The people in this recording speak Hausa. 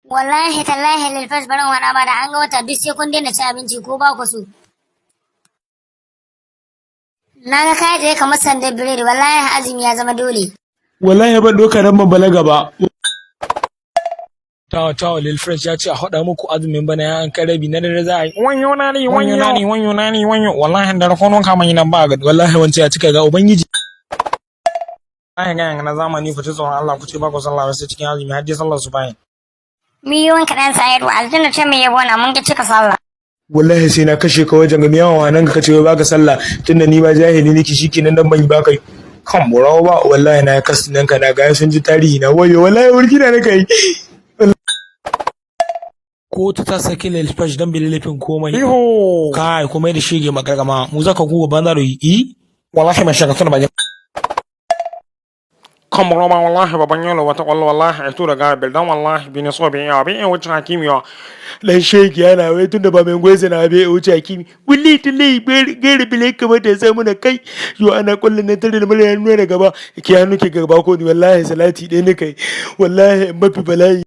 Wallahi tallahi lilfas barin wani ba da an ga wata duk sai kun daina ci abinci ko ba ku so. Na ga kai tsaye kamar sandar biredi wallahi azumi ya zama dole. Wallahi ban doka nan ban balaga ba. Tawa Lil Fresh ya ce a haɗa muku azumin bana ya an karabi na dare za a yi. Wanyo na ne wanyo. Wallahi da rakonon kama yi nan ba ga wallahi wancan ya cika ga ubangiji. Ai ga na zamani ku ci tsoron Allah ku ce ba ku sallah sai cikin azumi har dai sallar su bayan. Miliyon kaɗan sayarwa aljanna ce mai yabo na mun ga cika sallah. Wallahi sai na kashe ka wajen ga miyawan nan ka ce ba ka sallah tunda ni ba jahili nake shikenan dan ban yi ba kai. Kan burawa ba wallahi na kasu nan ka na ga sun ji tarihi na wayo wallahi wurkina na kai. Kotu ta saki Lil Fresh don bai laifin komai. Iho! Kai komai da shege magargama mu zaka kuwa banza da yi. Wallahi mai shaka tuna bayan. Kan roma wallahi baban yalo wata kwallo wallahi ai tura garbil dan wallahi bi ne so bi ya bi wuce hakimi ya. Dan shege yana wai tunda ba mai gweze na bi wuce hakimi. Wallahi tallahi gari bile kamar da sai muna kai. Yo ana kullun ne tare da murya nuna gaba. Ki hannu ke gaba ko ni wallahi salati dai ne kai. Wallahi mafi bala'i.